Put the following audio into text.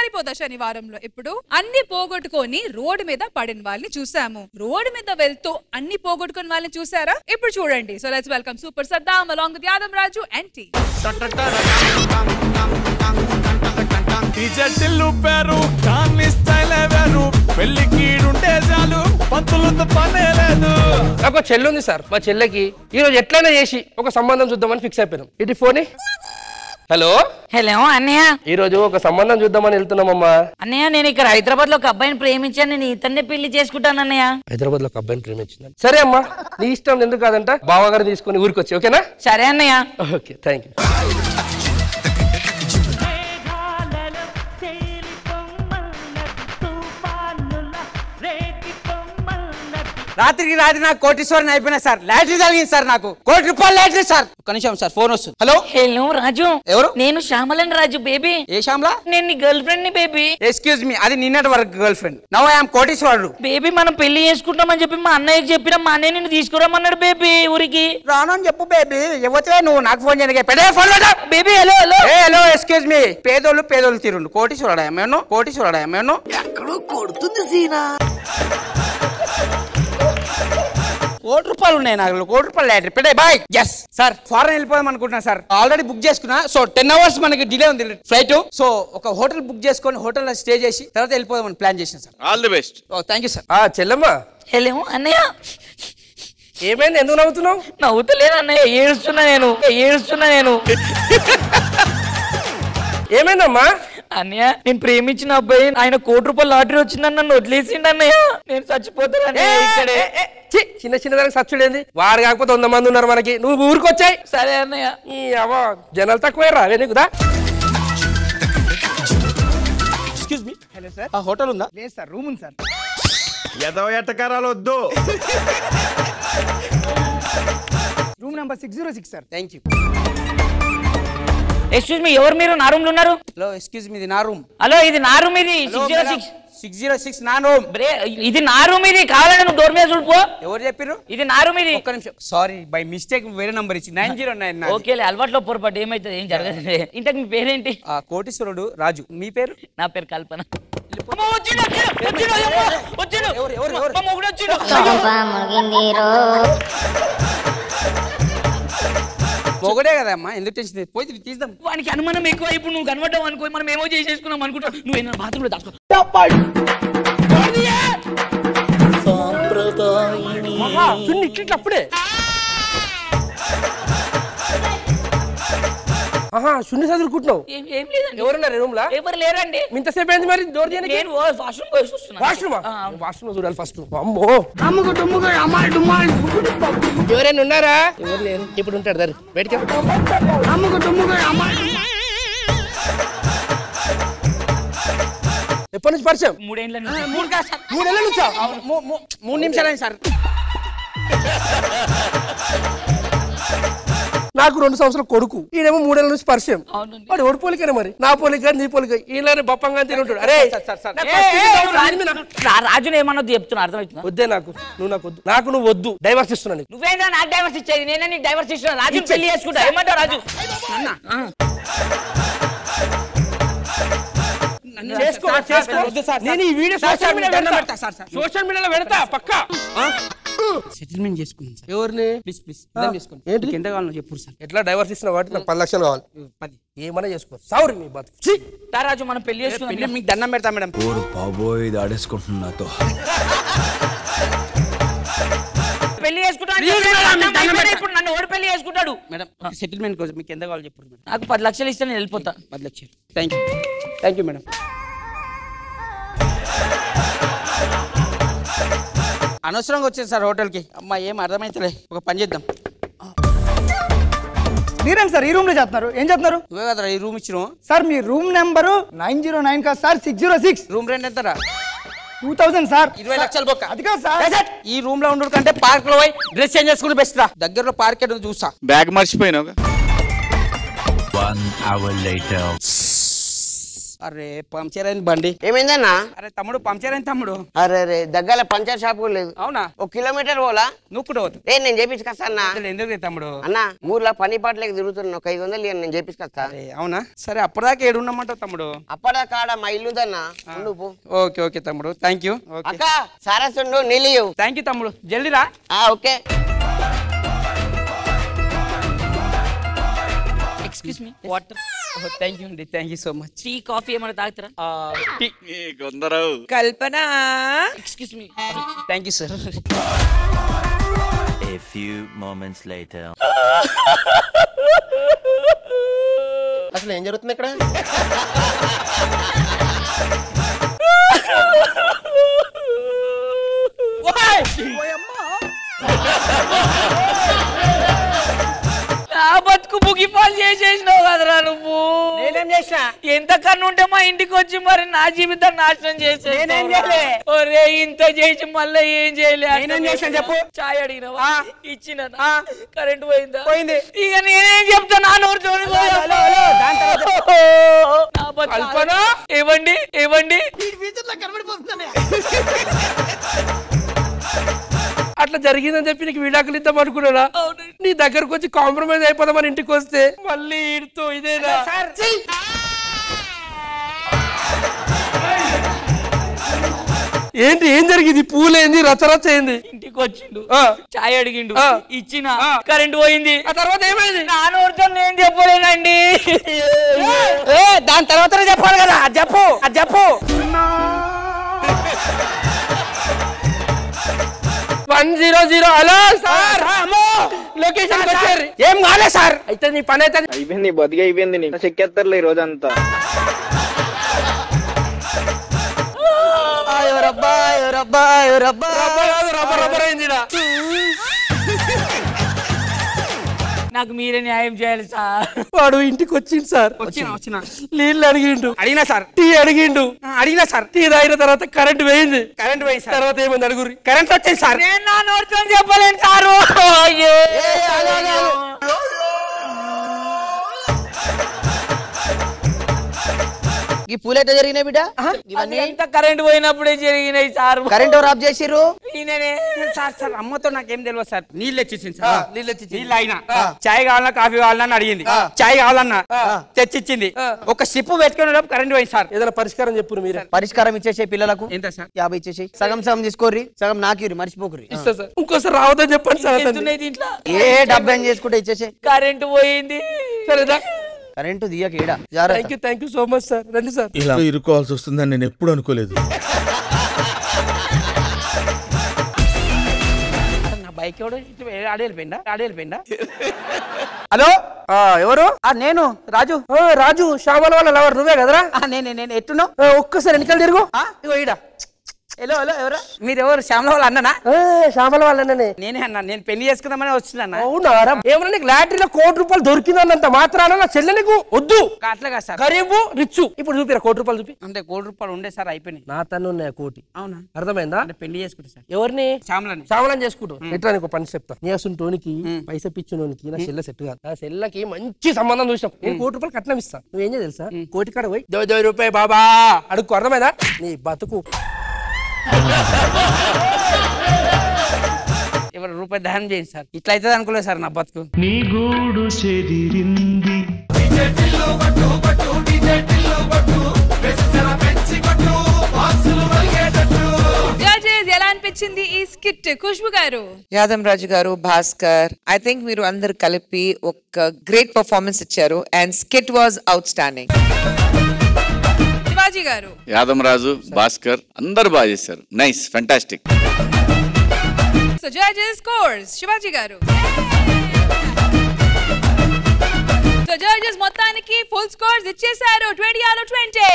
సరిపోదా శనివారంలో ఇప్పుడు అన్ని పోగొట్టుకొని రోడ్డు మీద పడిన వాళ్ళని చూసాము. రోడ్డు మీద వెళ్తూ అన్ని పోగొట్టుకుని వాళ్ళని చూసారా? ఇప్పుడు చూడండి. So let's welcome super Saddam along with Yadav Raju and టీ. నాకు చెల్లి ఉంది సార్. మా చెల్లెకి ఈ రోజు ఎట్లయినా చేసి ఒక సంబంధం చూద్దామని ఫిక్స్ అయిపోయినాం. ఇది ఫోన్. హలో హలో అన్నయ్య, ఈ రోజు ఒక సంబంధం చూద్దామని వెళ్తున్నామమ్మా. అన్నయ్య నేను ఇక్కడ హైదరాబాద్ లో ఒక అబ్బాయిని ప్రేమించాను, నేను ఇతన్నే పెళ్లి చేసుకుంటాను అన్నయ్య. హైదరాబాద్ లో ఒక అబ్బాయిని ప్రేమించింది. సరే అమ్మా, నీ ఇష్టం. ఎందుకు కాదంట, బావగారు తీసుకుని ఊరికి వచ్చి. ఓకేనా? సరే అన్నయ్య. Okay, thank you. రాత్రికి రాత్రి నాకు కోటీశ్వరుని అయిపోయినా సార్. లాటరీ తగిలింది సార్, నాకు ₹1,00,00,000 లాటరీ సార్. ఒక్క నిమిషం సార్, ఫోన్ వస్తుంది. హలో హలో రాజు. ఎవరు? నేను శ్యామలని రాజు బేబీ. ఏ శ్యామలా? నేను నీ గర్ల్ ఫ్రెండ్ ని బేబీ. ఎక్స్క్యూజ్ మీ, అది నిన్నటి వరకు girl friend. Now I am కోటీశ్వరుడు. బేబీ మనం పెళ్లి చేసుకుంటామని చెప్పి మా అన్నయ్యకి చెప్పినా మా అన్నయ్య నిన్ను తీసుకురమ్మన్నాడు బేబీ ఊరికి. రాను అని చెప్పు బేబీ. ఎవతే నువ్వు నాకు ఫోన్ చేయడానికి పెద్ద phone baby. Hello hello hello excuse me. పేదోళ్ళు తీరుండు. కోటీశ్వరుడా ఏమేను? కోటీశ్వరుడా ఏమేను? ఎక్కడో కొడుతుంది సీనా. ₹1,00,00,000 ఉన్నాయి నాకు. ₹1,00,00,000 లాటరీ పెడే బాయ్. ఎస్ సార్, ఫారెన్ వెళ్ళిపోదాం అనుకుంటున్నా సార్. ఆల్రెడీ బుక్ చేసుకున్నా. సో 10 hours మనకి డిలే ఉంది ఫ్లైట్. సో ఒక హోటల్ బుక్ చేసుకొని హోటల్ స్టే చేసి తర్వాత వెళ్ళిపోదామని ప్లాన్ చేసాను sir. All the best. Thank you sir. చెల్లమ్మా. హలో అన్నయ్య. ఏమైంది, ఎందుకు నవ్వుతున్నావు? నవ్వుతలేదు అన్నయ్య, ఏడుస్తున్నా నేను. ఏమైందమ్మా? అన్నయ్య నేను ప్రేమించిన అబ్బాయి ఆయన ₹1,00,00,000 లాటరీ వచ్చిందని నన్ను వదిలేసిండు అన్నయ్య. నేను చచ్చిపోతాను ఇక్కడే. చిన్న చిన్న దానికి సచ్చుడేంది? వారు కాకపోతే 100 మంది ఉన్నారు మనకి. నువ్వు ఊరికి వచ్చాయి. సరే అన్నయ్య. ఈ అవ్వ జనాలు తక్కువ రావే నీకుదా. Excuse me. హలో సార్, ఆ హోటల్ ఉందా? లేదు సార్, రూమ్ ఉంది సార్. ఎదవ ఎట్టకారాలు వద్దు. Room number 606 sir. Thank you. Excuse me, ఎవరు మీరు? నా రూమ్ లో ఉన్నారు. హలో ఎక్స్క్యూజ్ మీ, ఇది నా రూమ్. హలో ఇది నా రూమ్. ఇది 606 నా రూమ్. ఇది నా రూమ్. ఇది కావాలని నువ్వు డోర్ మీద చూడుకో. ఎవరు చెప్పారు? ఇది నా రూమ్. ఇది ఒక్క నిమిషం. సారీ, బై మిస్టేక్ వేరే నంబర్ ఇచ్చి 909. ఓకేలే, అలవాట్లో పొరపాటు ఏమైతుంది, ఏం జరగదు. ఇంతకు మీ పేరేంటి? కోటీశ్వరుడు రాజు. మీ పేరు? నా పేరు కల్పన. మొగడే కదా అమ్మా, ఎందుకు టెన్షన్? పోయి తీద్దాం. వానికి అనుమానం ఎక్కువ. ఇప్పుడు నువ్వు కనబడ్డావు అనుకో, మనం ఏమో చేసేసుకున్నాం అనుకుంటా. నువ్వు బాత్రూమ్ లో దాచుకో. అప్పుడే శూన్య చదువుకుంటున్నావు. ఏం లేదండి. ఎవరున్నారు రూమ్ లా? ఎవరు లేరండి. ఇంతసేపు ఏంది మరి డోర్ తీయడానికి? నేను వాష్రూమ్ పోయి వస్తున్నా. వాష్రూమ్ చూడాలి ఫస్ట్. అమ్మో, ఎవరైనా ఉన్నారా? ఎవరు లేరు. ఇప్పుడు ఉంటాడు దారి బయటికి. ఎప్పటి నుంచి పరిచయం? 3 ఏళ్ళ నుంచి. 3 నెలల నుంచా? 3 నిమిషాలు సార్. నాకు 2 సంవత్సరాల కొడుకు. ఈయనేమో 3 ఏళ్ళ నుంచి పరిచయం. వాడు ఎవడు పోలికనే మరి? నా పోలిక నీ పోలిక. ఈయన బప్పంగా తిని ఉంటాడు. అరే రాజుని ఏమన్నది చెప్తున్నా, అర్థమవుతుందా? వద్దే నాకు, నువ్వు నాకు వద్దు. నాకు నువ్వు వద్దు. డైవర్స్ ఇస్తున్నా. నువ్వేందా నాకు డైవర్స్ ఇచ్చేది? నేనే నీకు డైవర్స్ ఇస్తున్నా. రాజు పెళ్లి చేసుకుంటా. ఏమంటావు రాజు? నేను ఈ వీడియో సోషల్ మీడియాలో పెడతా పక్కా. సెటిల్మెంట్ చేసుకున్నాను సార్. ఎవరిని? ప్లీజ్ ప్లీజ్ చేసుకోండి. ఏంటి ఎంత కావాలో చెప్పు సార్. ఎట్లా డైవర్స్ ఇస్తున్నా కాబట్టి నాకు 10 లక్షలు కావాలి. 10 ఏమన్నా చేసుకో. సారీ మీ బతుకు. రాజు మనం పెళ్లి చేసుకున్నాం. మీకు దండం పెడతా మేడం. బాబోయ్, ఇది ఆడేసుకుంటున్నా నాతో. పెళ్లి చేసుకుంటాడు. ఇప్పుడు నన్ను ఓడి పెళ్లి చేసుకుంటాడు. మేడం సెటిల్మెంట్ కోసం మీకు ఎంత కావాలో చెప్పు. నాకు 10 లక్షలు ఇస్తే నేను వెళ్ళిపోతా. 10 లక్షలు. Thank you madam. అనవసరంగా వచ్చేది సార్ హోటల్కి. అమ్మా ఏం అర్థమైతలే. ఒక పని చేద్దాం. మీరేం సార్ ఈ రూమ్ లో చేస్తున్నారు? ఏం చేస్తున్నారు? నువ్వే కదరా ఈ రూమ్ ఇచ్చినావు సార్. మీ రూమ్ నెంబరు 909 కాదు సార్, 606. రూమ్ రెంట్ ఎంతరా? 2000 సార్. 20 లక్షలు బొక్క. అది కాదు సార్. ఈ రూమ్ లో ఉండు కంటే పార్క్ లో పోయి డ్రెస్ చేంజ్ చేసుకుంటే బెస్ట్ రా. దగ్గరలో పార్క్ ఏదో చూసా. బ్యాగ్ మర్చిపోయినావు. 1 hour later. అరే పంక్చర్ అయింది బండి. ఏమైందన్నా? అరే తమ్ముడు పంక్చర్ అయింది తమ్ముడు. అరే రే దగ్గర పంచర్ షాప్ కూడా లేదు. అవునా? 1 కిలోమీటర్ పోలా నువ్వు కూడా పోతావు. నేను చేపించుకొస్తా అన్న. ఎందుకు తమ్ముడు? అన్న ఊర్లో పని పాటలకు తిరుగుతున్నా, 500 నేను చేపించుకొస్తా. అవునా? సరే అప్పటిదాకా ఏడున్నమాట తమ్ముడు? అప్పటిదాకా ఆడ మా ఇల్లుదన్నా. నువ్వు ఓకే ఓకే తమ్ముడు, థ్యాంక్ యూ. అక్క సారస్తుండు నీళ్ళు. థ్యాంక్ యూ తమ్ముడు, జల్దీ రా. Okay. Excuse me, water. Thank you అండి, thank you so much. Tea coffee ఏమైనా తాగుతారా? Kalpana. Excuse me. Thank you sir. A few moments later. అసలు ఏం జరుగుతుంది ఇక్కడ? నా బతుకు ముగిపాలు చేసేసినావు కదరా నువ్వు. నేనేం చేసినా? ఎంత కన్ను ఉంటే మా ఇంటికి వచ్చి మరి నా జీవితం నాశనం చేసే. నేనేం చేయలే. ఒరే ఇంత చేసి మళ్ళీ ఏం చేయలే. నేనేం చేశాను చెప్పు? చాయ్ అడిగినావా? ఇచ్చిన కరెంట్ పోయిందా? పోయింది. ఇక నేనేం చెప్తా? నా నోరు ఏవండి ఏవండి అట్లా జరిగిందని చెప్పి నీకు విడాకులు ఇద్దాం అనుకున్నానా? నీ దగ్గరకు వచ్చి కాంప్రమైజ్ అయిపోదామని ఇంటికి వస్తే మళ్ళీ ఈడుతో ఇదేనా? ఏంటి ఏం జరిగింది? పూలేంది, రచరచ ఏంది? ఇంటికి వచ్చిండు, చాయ్ అడిగిండు, ఇచ్చిన కరెంట్ పోయింది. ఆ తర్వాత ఏమైంది? నా నోరుతో నేను చెప్పలేనండి. దాని తర్వాత చెప్పాలి కదా, అది చెప్పు, అది చెప్పు. 100. హలో సార్, లొకేషన్ వచ్చారు. ఏం కాలే సార్. అయితే నీ పని అయితే అయిపోయింది, బతికి అయిపోయింది. నీకు చెక్కేస్తారులే ఈ రోజంతా. రబ్బర్ అయింది. నాకు మీరే న్యాయం చేయాలి సార్. వాడు ఇంటికి వచ్చిండు సార్. వచ్చిన నీళ్ళు అడిగిండు, అడిగినా సార్. టీ అడిగిండు, అడిగినా సార్. టీ తాగిన తర్వాత కరెంట్ పోయింది. కరెంట్ పోయింది సార్. తర్వాత ఏమైంది అడుగురి? కరెంట్ వచ్చింది సార్. నేను నా నోరుతో చెప్పలేను సారు. ఈ పూలు ఎట్లా జరిగినాయి బిడ్డ? ఎంత కరెంట్ పోయినప్పుడే జరిగినాయి సార్. కరెంట్ ఎవరు ఆఫ్ చేసిర్రు? సార్ సార్ అమ్మతో నాకేం తెలియదు సార్. నీళ్ళు తెచ్చిచ్చింది సార్. నీళ్ళు అయినా చాయ్ కావాలన్నా కాఫీ కావాలన్నా అడిగింది. చాయ్ కావాలన్నా తెచ్చిచ్చింది. ఒక సిప్పు పెట్టుకునే కరెంట్ పోయింది సార్. ఏదైనా పరిష్కారం చెప్పు మీరే. పరిష్కారం ఇచ్చేసే పిల్లలకు ఎంత సార్? 50 ఇచ్చేసి సగం సగం తీసుకోర్రి, సగం నాకిరి, మర్చిపోకురి. ఇస్తా సార్. ఇంకోసారి రావద్దని చెప్పండి సార్. దీంట్లో ఏ 70 చేసుకుంటే ఇచ్చేసే. కరెంట్ పోయింది. సరేదా? కరెంటు దియక ఈడ. Thank you so much sir. రండి సార్. ఇలా ఇరుకోవాల్సి వస్తుందని నేను ఎప్పుడు అనుకోలేదు. నా బైక్ ఎవడో ఆడేళ్ళిపోయిందా? హలో, ఎవరు? నేను రాజు. రాజు, శ్యామల వాళ్ళ లవర్ నువ్వే కదరా? నేను ఎట్టున్నావు? ఒక్కసారి వెనకాల తిరుగు. ఇగో ఈడ. హలో ఎవరు మీరు? ఎవరు? శ్యామల వాళ్ళ అన్ననా? శ్యామల వాళ్ళనే. నేనే అన్నా. నేను పెళ్లి చేసుకుందామని వచ్చిందన్న. అవునా? ఏమన్నా నీకు లాటరీలో ₹1,00,00,000 దొరికిందన్నంత మాత్రాన నా చెల్లె నీకు వద్దు. అట్లాగా సార్. గరీబు రిచ్. ఇప్పుడు చూపిరా ₹1,00,00,000 చూపి. అంటే ₹1,00,00,000 ఉండే సార్, అయిపోయినాయి. నా తను ఉన్నాయి 1 కోటి. అవునా? అర్థమైందా? అంటే పెళ్లి చేసుకుంటా సార్. ఎవరిని? శ్యామలని చేసుకుంటూ. ఎట్లా నీకు పని చెప్తా. నేసుంటోనికి పైసా పిచ్చినోనికి నా చెల్లె సెట్ కాదు. నా చెల్లెకి మంచి సంబంధం చూసాం. నేను ₹1,00,00,000 కట్నం ఇస్తా. నువ్వేం చేయాలి తెలుసా? కోటి కాడ పోయి ₹2 బాబా అడుగు. అర్థమైందా? నీ బతుకు. ఎవరు రూపాయి దానం చేయండి సార్. ఇట్లా అవుతుంది అనుకోలేదు సార్ నా బతుకు. నీ గూడు చెదిరింది. ఎలా అనిపించింది ఈ స్కిట్ ఖుష్బు గారు? యాదం రాజు గారు, భాస్కర్, ఐ థింక్ మీరు అందరు కలిపి ఒక గ్రేట్ పర్ఫార్మెన్స్ ఇచ్చారు and skit was out standing. Shivaji గారు. యాదం రాజు, భాస్కర్ అందరూ బాగా చేశారు. Nice, fantastic. So judges scores Shivaji గారు. సో జడ్జెస్ మొత్తానికి ఫుల్ స్కోర్స్ ఇచ్చేశారు. 20 out of 20.